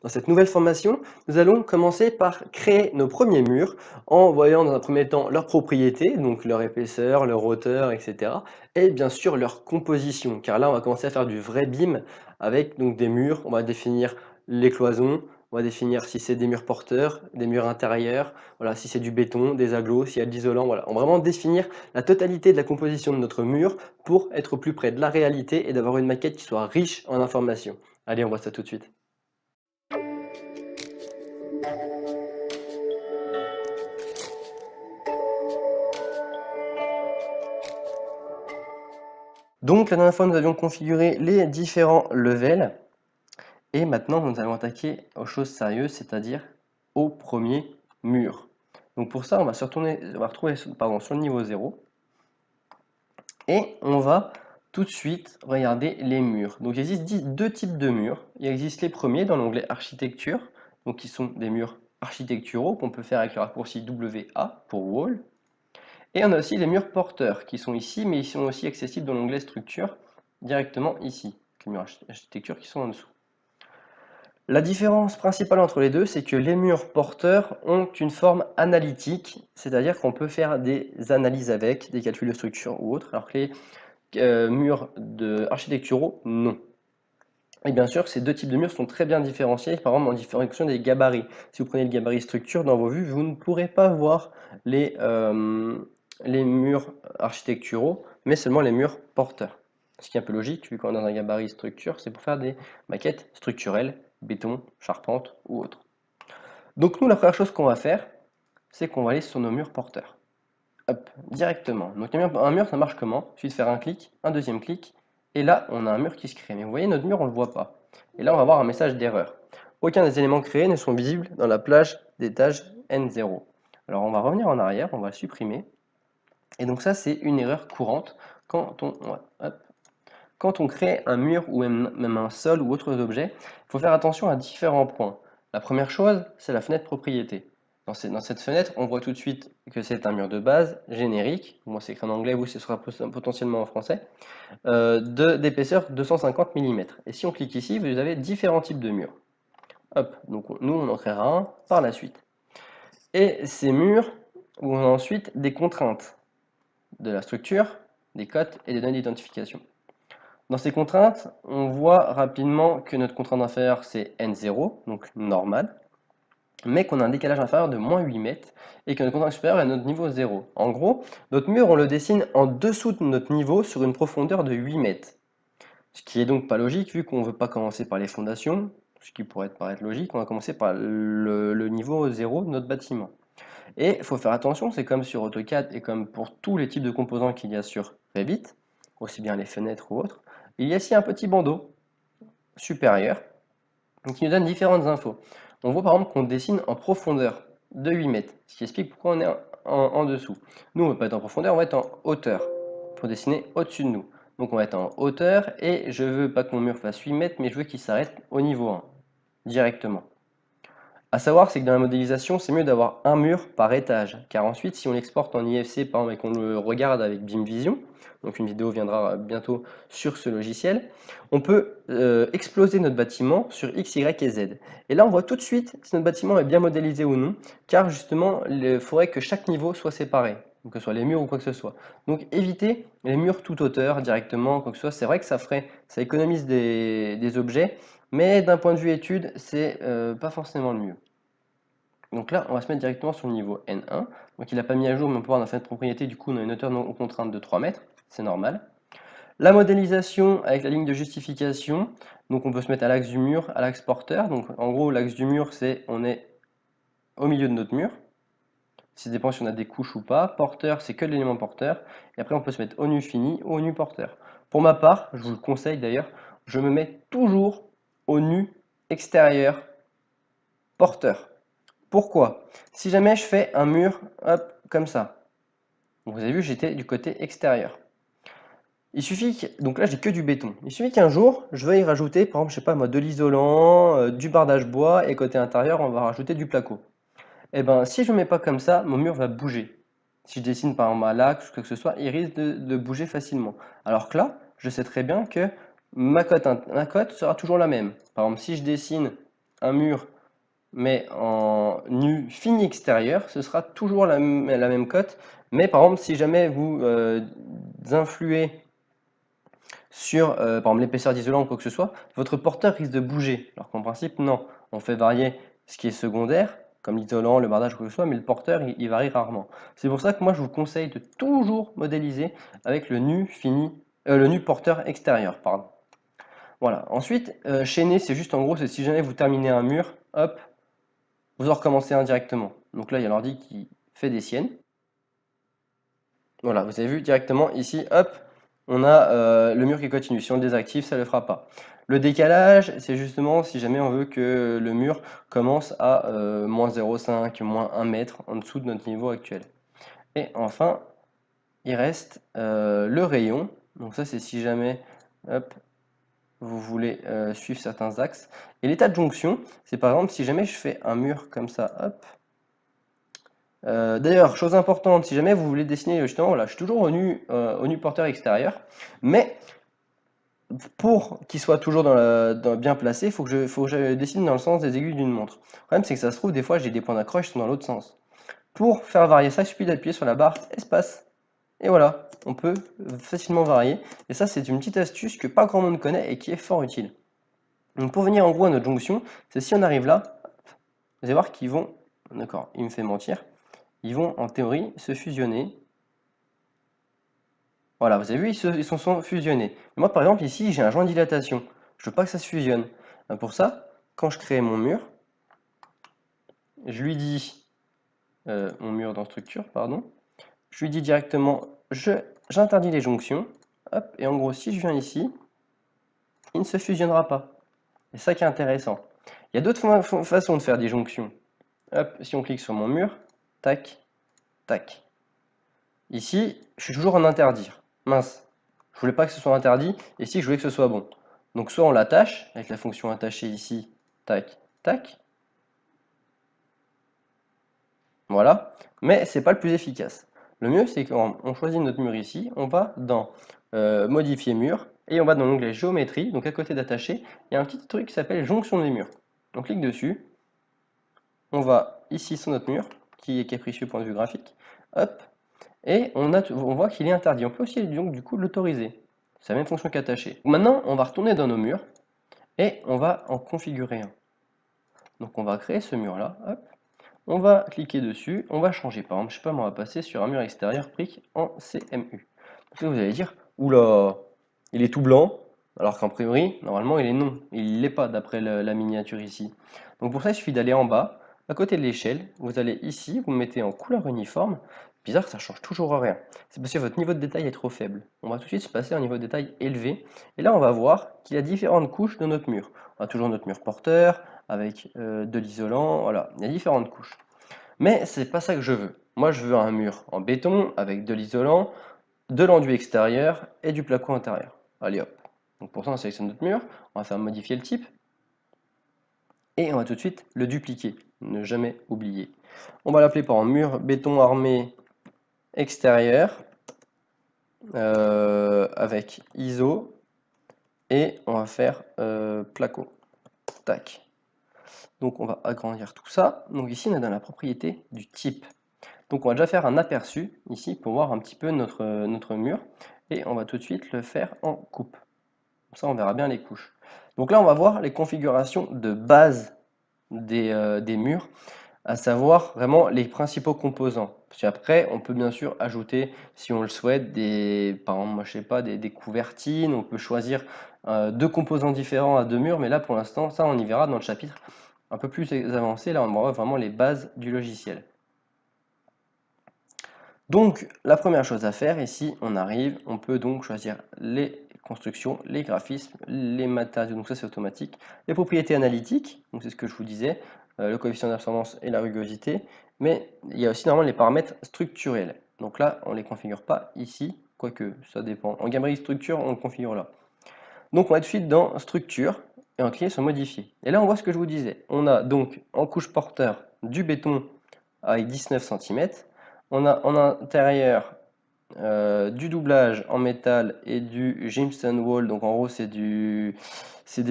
Dans cette nouvelle formation, nous allons commencer par créer nos premiers murs en voyant dans un premier temps leurs propriétés, donc leur épaisseur, leur hauteur, etc. Et bien sûr leur composition, car là on va commencer à faire du vrai BIM avec donc des murs. On va définir les cloisons, on va définir si c'est des murs porteurs, des murs intérieurs, voilà, si c'est du béton, des agglos, s'il y a de l'isolant, voilà. On va vraiment définir la totalité de la composition de notre mur pour être au plus près de la réalité et d'avoir une maquette qui soit riche en informations. Allez, on voit ça tout de suite. Donc la dernière fois, nous avions configuré les différents levels et maintenant nous allons attaquer aux choses sérieuses, c'est-à-dire au premier mur. Donc pour ça, on va se retourner, on va retrouver sur le niveau 0 et on va tout de suite regarder les murs. Donc il existe deux types de murs. Il existe les premiers dans l'onglet architecture, donc qui sont des murs architecturaux qu'on peut faire avec le raccourci WA pour wall. Et on a aussi les murs porteurs qui sont ici, mais ils sont aussi accessibles dans l'onglet structure directement ici. Les murs architecture qui sont en dessous. La différence principale entre les deux, c'est que les murs porteurs ont une forme analytique, c'est-à-dire qu'on peut faire des analyses avec, des calculs de structure ou autres, alors que les murs architecturaux, non. Et bien sûr, ces deux types de murs sont très bien différenciés, par exemple en fonction des gabarits. Si vous prenez le gabarit structure dans vos vues, vous ne pourrez pas voir les murs architecturaux, mais seulement les murs porteurs. Ce qui est un peu logique, vu qu'on est dans un gabarit structure, c'est pour faire des maquettes structurelles, béton, charpente ou autre. Donc nous, la première chose qu'on va faire, c'est qu'on va aller sur nos murs porteurs. Hop, directement. Donc un mur, ça marche comment? Il suffit de faire un clic, un deuxième clic, et là, on a un mur qui se crée. Mais vous voyez, notre mur, on ne le voit pas. Et là, on va avoir un message d'erreur. Aucun des éléments créés ne sont visibles dans la plage d'étage N0. Alors, on va revenir en arrière, on va le supprimer. Et donc ça, c'est une erreur courante quand on crée un mur ou même un sol ou autre objet. Il faut faire attention à différents points. La première chose, c'est la fenêtre propriété. Dans cette fenêtre, on voit tout de suite que c'est un mur de base générique. Moi, c'est écrit en anglais, vous, ce sera potentiellement en français. D'épaisseur 250 mm. Et si on clique ici, vous avez différents types de murs. Hop, donc nous, on en créera un par la suite. Et ces murs ont ensuite des contraintes de la structure, des cotes et des données d'identification. Dans ces contraintes, on voit rapidement que notre contrainte inférieure, c'est N0, donc normal, mais qu'on a un décalage inférieur de moins 8 mètres et que notre contrainte supérieure est à notre niveau 0. En gros, notre mur, on le dessine en dessous de notre niveau sur une profondeur de 8 mètres. Ce qui est donc pas logique vu qu'on ne veut pas commencer par les fondations, ce qui pourrait paraître logique, on va commencer par le niveau 0 de notre bâtiment. Et il faut faire attention, c'est comme sur AutoCAD et comme pour tous les types de composants qu'il y a sur Revit, aussi bien les fenêtres ou autres, il y a ici un petit bandeau supérieur qui nous donne différentes infos. On voit par exemple qu'on dessine en profondeur de 8 mètres, ce qui explique pourquoi on est en dessous. Nous, on ne va pas être en profondeur, on va être en hauteur pour dessiner au-dessus de nous. Donc on va être en hauteur et je veux pas que mon mur fasse 8 mètres, mais je veux qu'il s'arrête au niveau 1, directement. À savoir, c'est que dans la modélisation, c'est mieux d'avoir un mur par étage, car ensuite, si on l'exporte en IFC, par exemple, et qu'on le regarde avec BIMvision, donc une vidéo viendra bientôt sur ce logiciel, on peut exploser notre bâtiment sur X, Y et Z. Et là, on voit tout de suite si notre bâtiment est bien modélisé ou non, car justement, il faudrait que chaque niveau soit séparé, que ce soit les murs ou quoi que ce soit. Donc, évitez les murs toute hauteur directement, quoi que ce soit. C'est vrai que ça économise des objets, mais d'un point de vue étude, c'est pas forcément le mieux. Donc là, on va se mettre directement sur le niveau N1. Donc il n'a pas mis à jour, mais on peut voir dans la fenêtre propriété, du coup, on a une hauteur non contrainte de 3 mètres. C'est normal. La modélisation avec la ligne de justification. Donc on peut se mettre à l'axe du mur, à l'axe porteur. Donc en gros, l'axe du mur, c'est on est au milieu de notre mur. Ça dépend si on a des couches ou pas. Porteur, c'est que l'élément porteur. Et après, on peut se mettre au nu fini ou au nu porteur. Pour ma part, je vous le conseille d'ailleurs, je me mets toujours au nu extérieur porteur. Pourquoi? Si jamais je fais un mur, hop, comme ça, vous avez vu, j'étais du côté extérieur. Il suffit donc là, j'ai que du béton. Il suffit qu'un jour, je veuille rajouter, par exemple, je sais pas moi, de l'isolant, du bardage bois, et côté intérieur, on va rajouter du placo. Et ben, si je ne mets pas comme ça, mon mur va bouger. Si je dessine par exemple à l'axe ou quoi que ce soit, il risque de bouger facilement. Alors que là, je sais très bien que ma cote sera toujours la même. Par exemple, si je dessine un mur, mais en nu fini extérieur, ce sera toujours la même cote. Mais par exemple, si jamais vous influez sur par exemple l'épaisseur d'isolant ou quoi que ce soit, votre porteur risque de bouger. Alors qu'en principe, non. On fait varier ce qui est secondaire, comme l'isolant, le bardage ou quoi que ce soit, mais le porteur, il varie rarement. C'est pour ça que moi, je vous conseille de toujours modéliser avec le nu fini, le nu porteur extérieur, pardon. Voilà. Ensuite, chaîner, c'est juste en gros, c'est si jamais vous terminez un mur, hop, vous en recommencez un directement. Donc là, il y a l'ordi qui fait des siennes. Voilà, vous avez vu directement ici, hop, on a le mur qui continue. Si on le désactive, ça ne le fera pas. Le décalage, c'est justement si jamais on veut que le mur commence à moins 0,5, moins 1 mètre en dessous de notre niveau actuel. Et enfin, il reste le rayon. Donc ça, c'est si jamais hop, vous voulez suivre certains axes. Et l'état de jonction, c'est par exemple si jamais je fais un mur comme ça, hop. D'ailleurs, chose importante, si jamais vous voulez dessiner justement, voilà, je suis toujours au nu porteur extérieur, mais pour qu'il soit toujours bien placé, il faut que je dessine dans le sens des aiguilles d'une montre. Le problème, c'est que ça se trouve, des fois, j'ai des points d'accroche qui sont dans l'autre sens. Pour faire varier ça, il suffit d'appuyer sur la barre espace. Et voilà, on peut facilement varier. Et ça, c'est une petite astuce que pas grand monde connaît et qui est fort utile. Donc pour venir en gros à notre jonction, c'est si on arrive là, vous allez voir qu'ils vont, d'accord, il me fait mentir, ils vont en théorie se fusionner. Voilà, vous avez vu, ils sont fusionnés. Moi, par exemple, ici, j'ai un joint de dilatation. Je veux pas que ça se fusionne. Pour ça, quand je crée mon mur, je lui dis, mon mur dans structure, pardon, je lui dis directement, j'interdis les jonctions. Hop, et en gros, si je viens ici, il ne se fusionnera pas. C'est ça qui est intéressant. Il y a d'autres façons de faire des jonctions. Hop, si on clique sur mon mur, tac, tac. Ici, je suis toujours en interdire. Mince, je voulais pas que ce soit interdit, et ici, je voulais que ce soit bon. Donc soit on l'attache, avec la fonction attacher ici, tac, tac. Voilà, mais c'est pas le plus efficace. Le mieux, c'est quand on choisit notre mur ici, on va dans modifier mur, et on va dans l'onglet géométrie, donc à côté d'attacher, il y a un petit truc qui s'appelle jonction des murs. On clique dessus, on va ici sur notre mur, qui est capricieux point de vue graphique, hop, et on voit qu'il est interdit. On peut aussi donc du coup l'autoriser. C'est la même fonction qu'attacher. Maintenant, on va retourner dans nos murs et on va en configurer un. Donc on va créer ce mur-là, on va cliquer dessus, on va changer. Par exemple, je sais pas, on va passer sur un mur extérieur brique en CMU. Donc là, vous allez dire, oula, il est tout blanc, alors qu'en priori, normalement, il est non. Il ne l'est pas d'après la miniature ici. Donc pour ça, il suffit d'aller en bas, à côté de l'échelle, vous allez ici, vous mettez en couleur uniforme. Bizarre que ça change toujours rien. C'est parce que votre niveau de détail est trop faible. On va tout de suite se passer à un niveau de détail élevé. Et là, on va voir qu'il y a différentes couches de notre mur. On a toujours notre mur porteur, avec de l'isolant, voilà, il y a différentes couches. Mais c'est pas ça que je veux. Moi, je veux un mur en béton avec de l'isolant, de l'enduit extérieur et du placo intérieur. Allez hop. Donc pour ça, on sélectionne notre mur, on va faire modifier le type et on va tout de suite le dupliquer. Ne jamais oublier. On va l'appeler par mur béton armé extérieur avec ISO et on va faire placo. Tac. Donc on va agrandir tout ça. Donc ici, on est dans la propriété du type. Donc on va déjà faire un aperçu ici pour voir un petit peu notre mur. Et on va tout de suite le faire en coupe. Comme ça, on verra bien les couches. Donc là, on va voir les configurations de base des murs, à savoir vraiment les principaux composants. Parce qu'après, on peut bien sûr ajouter, si on le souhaite, par exemple, moi, je sais pas, des couvertines. On peut choisir deux composants différents à deux murs. Mais là, pour l'instant, ça, on y verra dans le chapitre un peu plus avancé. Là, on voit vraiment les bases du logiciel. Donc, la première chose à faire ici, on arrive, on peut donc choisir les constructions, les graphismes, les matériaux, donc ça c'est automatique, les propriétés analytiques, donc c'est ce que je vous disais, le coefficient d'absorbance et la rugosité, mais il y a aussi normalement les paramètres structurels. Donc là, on ne les configure pas ici, quoique ça dépend. En gabarit structure, on le configure là. Donc on va tout de suite dans structure et on va cliquer sur modifier. Et là, on voit ce que je vous disais. On a donc en couche porteur du béton avec 19 cm. On a en intérieur du doublage en métal et du gypsum wall. Donc en gros, c'est des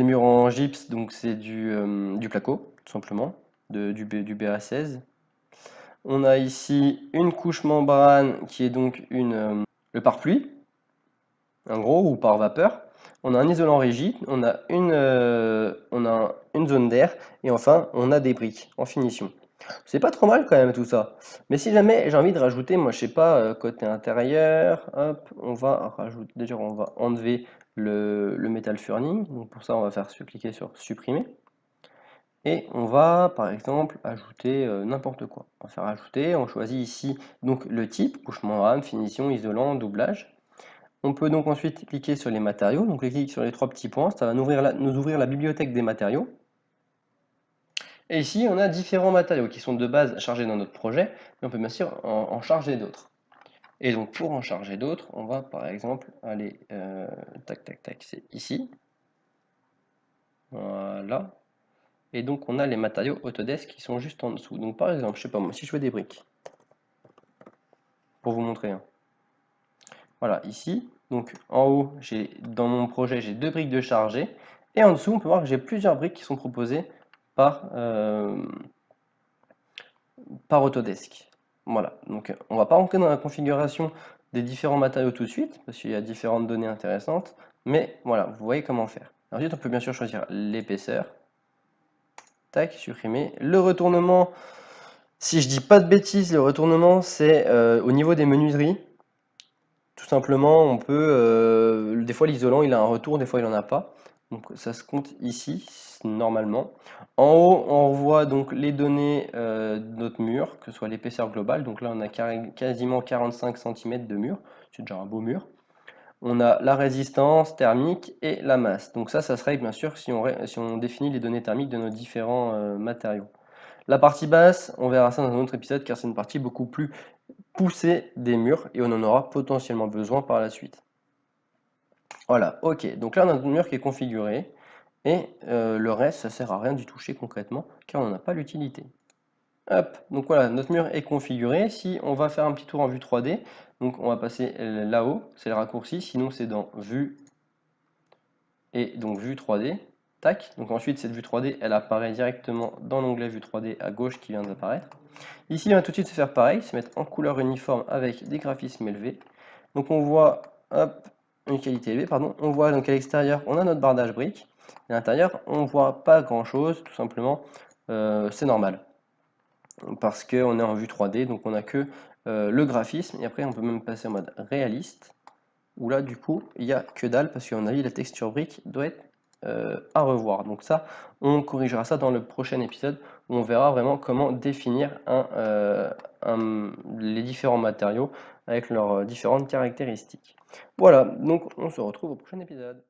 murs en gypse, donc c'est du placo, tout simplement, du BA16. On a ici une couche membrane qui est donc le pare-pluie, en gros, ou par vapeur. On a un isolant rigide, on a une zone d'air, et enfin, on a des briques en finition. C'est pas trop mal quand même tout ça. Mais si jamais j'ai envie de rajouter, moi je sais pas, côté intérieur, hop, on va rajouter, déjà on va enlever le metal furning. Donc pour ça, on va faire cliquer sur supprimer. Et on va par exemple ajouter n'importe quoi. On va faire ajouter, on choisit ici donc le type, couche membrane, finition, isolant, doublage. On peut donc ensuite cliquer sur les matériaux, donc cliquer sur les trois petits points, ça va nous ouvrir la bibliothèque des matériaux. Et ici, on a différents matériaux qui sont de base chargés dans notre projet, mais on peut bien sûr en charger d'autres. Et donc pour en charger d'autres, on va par exemple aller, tac tac tac, c'est ici, voilà. Et donc on a les matériaux Autodesk qui sont juste en dessous. Donc par exemple, je sais pas moi, si je veux des briques, pour vous montrer, hein. Voilà, ici, donc en haut, dans mon projet, j'ai 2 briques de chargé, et en dessous, on peut voir que j'ai plusieurs briques qui sont proposées par, par Autodesk. Voilà, donc on va pas rentrer dans la configuration des différents matériaux tout de suite, parce qu'il y a différentes données intéressantes, mais voilà, vous voyez comment faire. Ensuite, on peut bien sûr choisir l'épaisseur, tac, supprimer. Le retournement, si je dis pas de bêtises, le retournement, c'est au niveau des menuiseries. Tout simplement, on peut, des fois l'isolant il a un retour, des fois il en a pas. Donc ça se compte ici, normalement. En haut, on voit donc les données de notre mur, que ce soit l'épaisseur globale. Donc là, on a quasiment 45 cm de mur. C'est déjà un beau mur. On a la résistance thermique et la masse. Donc ça se règle bien sûr si on définit les données thermiques de nos différents matériaux. La partie basse, on verra ça dans un autre épisode car c'est une partie beaucoup plus poussée des murs et on en aura potentiellement besoin par la suite. Voilà, ok. Donc là, on a notre mur qui est configuré et le reste, ça sert à rien d'y toucher concrètement car on n'a pas l'utilité. Hop, donc voilà, notre mur est configuré. Si on va faire un petit tour en vue 3D, donc on va passer là-haut, c'est le raccourci, sinon c'est dans vue et donc vue 3D. Tac, donc ensuite cette vue 3D, elle apparaît directement dans l'onglet vue 3D à gauche qui vient d'apparaître. Ici, on va tout de suite se faire pareil, se mettre en couleur uniforme avec des graphismes élevés. Donc on voit, hop, une qualité élevée, pardon. On voit donc à l'extérieur, on a notre bardage brique. À l'intérieur, on voit pas grand chose, tout simplement, c'est normal. Parce qu'on est en vue 3D, donc on a que le graphisme, et après on peut même passer en mode réaliste, où là du coup, il n'y a que dalle, parce qu'on a vu la texture brique doit être à revoir. Donc ça, on corrigera ça dans le prochain épisode, où on verra vraiment comment définir les différents matériaux avec leurs différentes caractéristiques. Voilà, donc on se retrouve au prochain épisode.